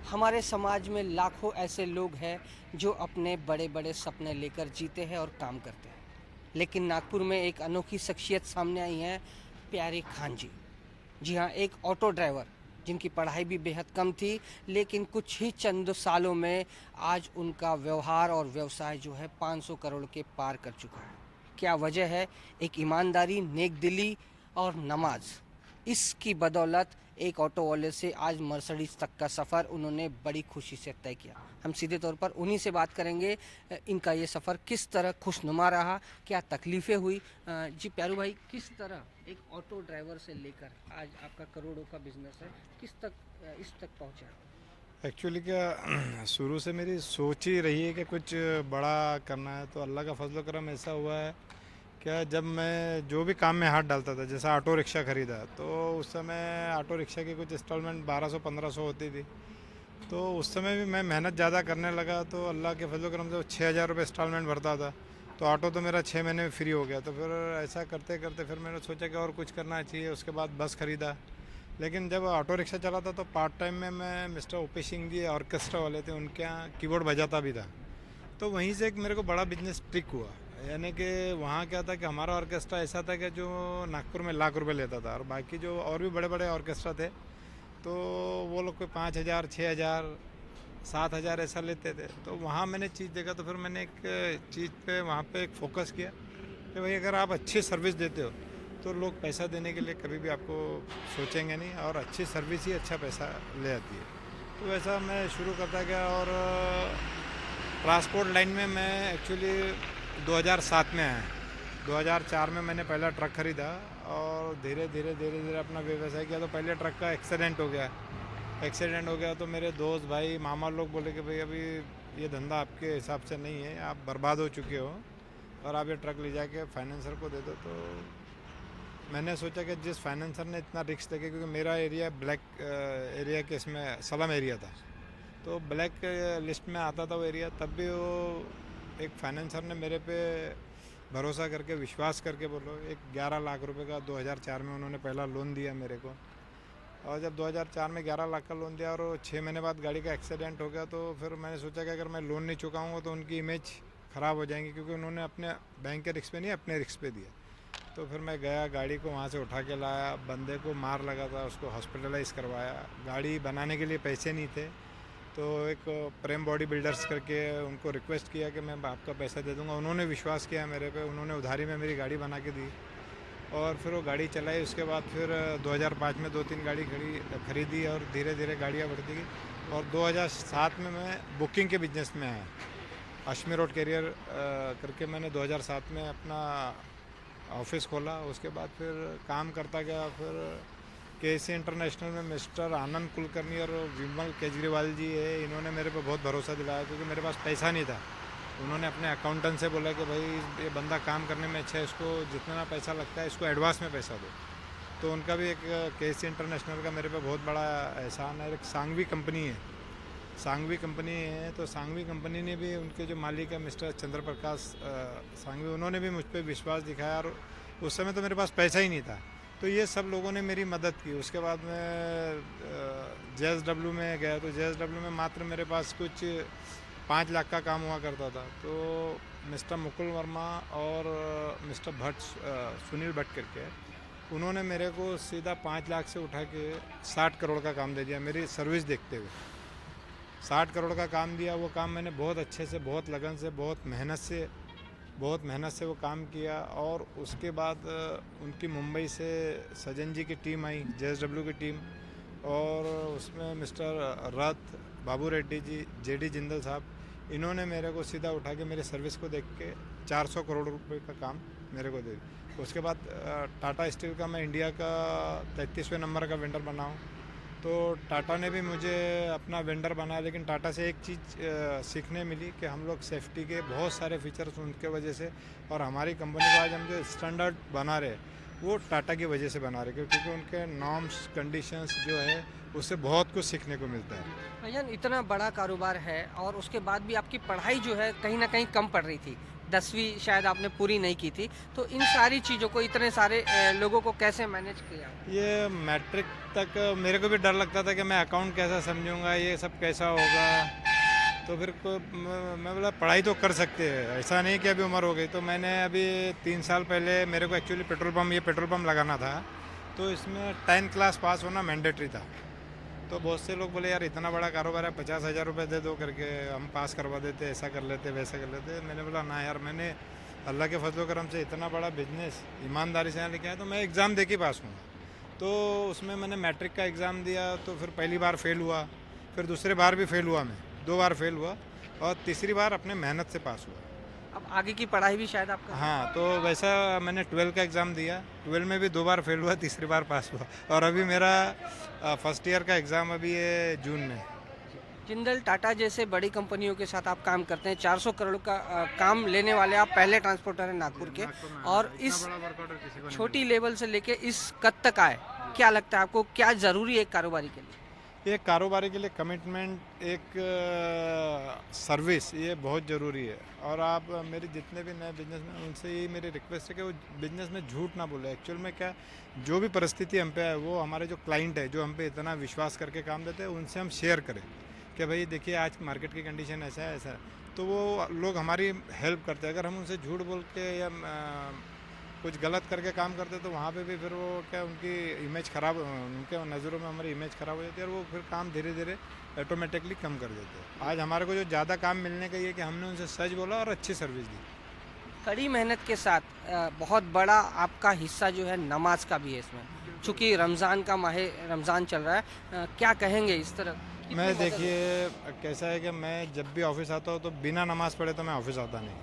हमारे समाज में लाखों ऐसे लोग हैं जो अपने बड़े बड़े सपने लेकर जीते हैं और काम करते हैं। लेकिन नागपुर में एक अनोखी शख्सियत सामने आई है, प्यारे खान जी। जी हाँ, एक ऑटो ड्राइवर जिनकी पढ़ाई भी बेहद कम थी, लेकिन कुछ ही चंद सालों में आज उनका व्यवहार और व्यवसाय जो है 500 करोड़ के पार कर चुका है। क्या वजह है? एक ईमानदारी, नेक दिली और नमाज। इसकी बदौलत एक ऑटो वाले से आज मर्सिडीज तक का सफ़र उन्होंने बड़ी खुशी से तय किया। हम सीधे तौर पर उन्हीं से बात करेंगे। इनका ये सफ़र किस तरह खुशनुमा रहा, क्या तकलीफ़ें हुई। जी प्यारू भाई, किस तरह एक ऑटो ड्राइवर से लेकर आज आपका करोड़ों का बिजनेस है, किस तक इस तक पहुंचा? एक्चुअली क्या शुरू से मेरी सोच ही रही है कि कुछ बड़ा करना है। तो अल्लाह का फजल करम ऐसा हुआ है क्या, जब मैं जो भी काम में हाथ डालता था, जैसा ऑटो रिक्शा ख़रीदा, तो उस समय ऑटो रिक्शा की कुछ इंस्टॉलमेंट 1200-1500 होती थी। तो उस समय भी मैं मेहनत ज़्यादा करने लगा, तो अल्लाह के फजल करम से 6,000 रुपये इंस्टॉलमेंट भरता था। तो ऑटो तो मेरा 6 महीने में फ्री हो गया। तो फिर ऐसा करते करते फिर मैंने सोचा कि और कुछ करना चाहिए। उसके बाद बस ख़रीदा। लेकिन जब ऑटो रिक्शा चलाता तो पार्ट टाइम में मैं mister OP Singh ji orchestra वाले थे, उनके यहाँ कीबोर्ड बजाता भी था। तो वहीं से एक मेरे को बड़ा बिजनेस ट्रिक हुआ। यानी कि वहाँ क्या था कि हमारा ऑर्केस्ट्रा ऐसा था कि जो नागपुर में लाख रुपए लेता था, और बाकी जो और भी बड़े बड़े ऑर्केस्ट्रा थे तो वो लोग कोई 5,000, 6,000, 7,000 ऐसा लेते थे। तो वहाँ मैंने चीज़ देखा, तो फिर मैंने एक चीज़ पे वहाँ पे एक फोकस किया कि भाई अगर आप अच्छी सर्विस देते हो तो लोग पैसा देने के लिए कभी भी आपको सोचेंगे नहीं, और अच्छी सर्विस ही अच्छा पैसा ले आती है। तो वैसा मैं शुरू करता गया। और ट्रांसपोर्ट लाइन में मैं एक्चुअली 2007 में आया। 2004 में मैंने पहला ट्रक ख़रीदा और धीरे धीरे धीरे धीरे अपना व्यवसाय किया। तो पहले ट्रक का एक्सीडेंट हो गया तो मेरे दोस्त भाई मामा लोग बोले कि भाई अभी ये धंधा आपके हिसाब से नहीं है, आप बर्बाद हो चुके हो और आप ये ट्रक ले जाके फाइनेंसर को दे दो। तो मैंने सोचा कि जिस फाइनेंसर ने इतना रिस्क लेके, क्योंकि मेरा एरिया ब्लैक एरिया के इसमें सलम एरिया था, तो ब्लैक लिस्ट में आता था वो एरिया, तब भी वो एक फाइनेंसर ने मेरे पे भरोसा करके, विश्वास करके बोलो, एक 11 लाख रुपए का 2004 में उन्होंने पहला लोन दिया मेरे को। और जब 2004 में 11 लाख का लोन दिया और 6 महीने बाद गाड़ी का एक्सीडेंट हो गया, तो फिर मैंने सोचा कि अगर मैं लोन नहीं चुकाऊंगा तो उनकी इमेज ख़राब हो जाएंगी, क्योंकि उन्होंने अपने बैंक के रिस्क पे नहीं, अपने रिस्क पे दिया। तो फिर मैं गया, गाड़ी को वहाँ से उठा के लाया, बंदे को मार लगा था, उसको हॉस्पिटलाइज़ करवाया। गाड़ी बनाने के लिए पैसे नहीं थे, तो एक प्रेम बॉडी बिल्डर्स करके उनको रिक्वेस्ट किया कि मैं आपका पैसा दे दूंगा। उन्होंने विश्वास किया मेरे पे, उन्होंने उधारी में मेरी गाड़ी बना के दी और फिर वो गाड़ी चलाई। उसके बाद फिर 2005 में 2-3 गाड़ी खरीदी और धीरे धीरे गाड़ियाँ बढ़ती गई। और 2007 में मैं बुकिंग के बिजनेस में आया। अश्मी रोड कैरियर करके मैंने 2007 में अपना ऑफिस खोला। उसके बाद फिर काम करता गया। फिर केसी इंटरनेशनल में मिस्टर आनंद कुलकर्णी और विमल केजरीवाल जी है, इन्होंने मेरे पे बहुत भरोसा दिलाया, क्योंकि मेरे पास पैसा नहीं था। उन्होंने अपने अकाउंटेंट से बोला कि भाई ये बंदा काम करने में अच्छा है, इसको जितना पैसा लगता है इसको एडवांस में पैसा दो। तो उनका भी एक केसी इंटरनेशनल का मेरे पे बहुत बड़ा एहसान है। एक सांघवी कंपनी है, सांघवी कंपनी है, तो सांघवी कंपनी ने भी, उनके जो मालिक है मिस्टर चंद्र प्रकाश सांघवी, उन्होंने भी मुझ पर विश्वास दिखाया। और उस समय तो मेरे पास पैसा ही नहीं था, तो ये सब लोगों ने मेरी मदद की। उसके बाद मैं JSW में गया, तो JSW में मात्र मेरे पास कुछ 5 लाख का काम हुआ करता था। तो मिस्टर मुकुल वर्मा और मिस्टर भट्ट, सुनील भट्ट करके, उन्होंने मेरे को सीधा 5 लाख से उठा के 60 करोड़ का काम दे दिया मेरी सर्विस देखते हुए। 60 करोड़ का काम दिया। वो काम मैंने बहुत अच्छे से, बहुत लगन से, बहुत मेहनत से वो काम किया। और उसके बाद उनकी मुंबई से सजन जी की टीम आई, JSW की टीम, और उसमें मिस्टर रथ, बाबू रेड्डी जी, JD जिंदल साहब, इन्होंने मेरे को सीधा उठा के मेरे सर्विस को देख के 400 करोड़ रुपए का काम मेरे को दे दिया। उसके बाद टाटा स्टील का मैं इंडिया का 33वें नंबर का वेंडर बना हूँ। तो टाटा ने भी मुझे अपना वेंडर बनाया। लेकिन टाटा से एक चीज़ सीखने मिली कि हम लोग सेफ्टी के बहुत सारे फीचर्स उनके वजह से, और हमारी कंपनी को आज हम जो स्टैंडर्ड बना रहे वो टाटा की वजह से बना रहे, क्योंकि उनके नॉर्म्स, कंडीशंस जो है उससे बहुत कुछ सीखने को मिलता है। भैया, इतना बड़ा कारोबार है और उसके बाद भी आपकी पढ़ाई जो है कहीं ना कहीं कम पड़ रही थी। 10वीं शायद आपने पूरी नहीं की थी, तो इन सारी चीज़ों को, इतने सारे लोगों को कैसे मैनेज किया? ये मैट्रिक तक मेरे को भी डर लगता था कि मैं अकाउंट कैसा समझूंगा, ये सब कैसा होगा। तो फिर मैं बोला पढ़ाई तो कर सकते हैं, ऐसा नहीं कि अभी उम्र हो गई। तो मैंने अभी 3 साल पहले मेरे को एक्चुअली पेट्रोल पंप लगाना था, तो इसमें 10 क्लास पास होना मैंडेटरी था। तो बहुत से लोग बोले यार इतना बड़ा कारोबार है, 50,000 रुपये दे दो करके हम पास करवा देते, ऐसा कर लेते वैसा कर लेते। मैंने बोला ना यार, मैंने अल्लाह के फजल करम से इतना बड़ा बिजनेस ईमानदारी से यहाँ लेके आया, तो मैं एग्ज़ाम दे के पास हूँ। तो उसमें मैंने मैट्रिक का एग्ज़ाम दिया, तो फिर पहली बार फेल हुआ, फिर दूसरे बार भी फेल हुआ, मैं 2 बार फेल हुआ, और तीसरी बार अपने मेहनत से पास हुआ। अब आगे की पढ़ाई भी शायद आपका? हाँ, तो वैसा मैंने 12 का एग्ज़ाम दिया, 12 में भी 2 बार फेल हुआ, तीसरी बार पास हुआ, और अभी मेरा फर्स्ट ईयर का एग्ज़ाम अभी है जून में। जिंदल टाटा जैसे बड़ी कंपनियों के साथ आप काम करते हैं, 400 करोड़ का काम लेने वाले आप पहले ट्रांसपोर्टर हैं नागपुर के, और इस छोटी लेवल से लेके इस कद तक आए। क्या लगता है आपको, क्या ज़रूरी है एक कारोबारी के लिए? एक कारोबारी के लिए कमिटमेंट, एक सर्विस, ये बहुत ज़रूरी है। और आप मेरे जितने भी नए बिजनेसमैन, उनसे यही मेरी रिक्वेस्ट है कि वो बिजनेस में झूठ ना बोले। एक्चुअल में क्या, जो भी परिस्थिति हम पे है, वो हमारे जो क्लाइंट है, जो हम पे इतना विश्वास करके काम देते हैं, उनसे हम शेयर करें कि भाई देखिए आज मार्केट की कंडीशन ऐसा है, ऐसा है। तो वो लोग हमारी हेल्प करते हैं। अगर हम उनसे झूठ बोल के या कुछ गलत करके काम करते, तो वहाँ पे भी फिर वो क्या, उनकी इमेज ख़राब, उनके नज़रों में हमारी इमेज ख़राब हो जाती है, और वो फिर काम धीरे धीरे ऑटोमेटिकली कम कर देते हैं। आज हमारे को जो ज़्यादा काम मिलने का ये कि हमने उनसे सच बोला और अच्छी सर्विस दी। कड़ी मेहनत के साथ बहुत बड़ा आपका हिस्सा जो है नमाज का भी है इसमें, चूँकि रमज़ान का माह रमज़ान चल रहा है, क्या कहेंगे इस तरह? मैं देखिए कैसा है कि मैं जब भी ऑफिस आता हूँ, तो बिना नमाज़ पढ़े तो मैं ऑफिस आता नहीं,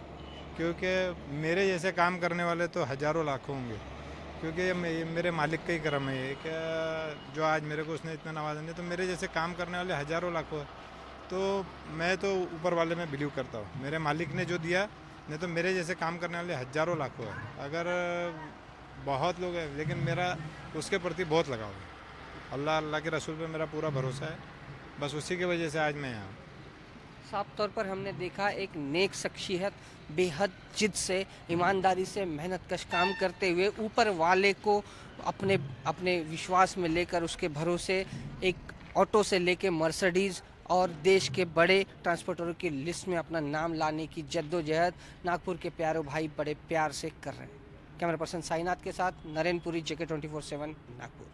क्योंकि मेरे जैसे काम करने वाले तो हज़ारों लाखों होंगे। क्योंकि ये मेरे मालिक का ही करम है, ये क्या, जो आज मेरे को उसने इतना नवाजा नहीं, तो मेरे जैसे काम करने वाले हज़ारों लाखों है। तो मैं तो ऊपर वाले में बिलीव करता हूँ, मेरे मालिक ने जो दिया, नहीं तो मेरे जैसे काम करने वाले हज़ारों लाखों है। अगर बहुत लोग हैं, लेकिन मेरा उसके प्रति बहुत लगाव है। अल्लाह के रसूल पे मेरा पूरा भरोसा है, बस उसी की वजह से आज मैं यहाँ हूँ। साफ तौर पर हमने देखा एक नेक शख्सियत बेहद जिद से, ईमानदारी से, मेहनतकश काम करते हुए ऊपर वाले को अपने अपने विश्वास में लेकर, उसके भरोसे एक ऑटो से लेके मर्सिडीज़ और देश के बड़े ट्रांसपोर्टरों की लिस्ट में अपना नाम लाने की जद्दोजहद नागपुर के प्यारे भाई बड़े प्यार से कर रहे हैं। कैमरा पर्सन साईनाथ के साथ नरेंद्र पुरी, JK 24/7 नागपुर।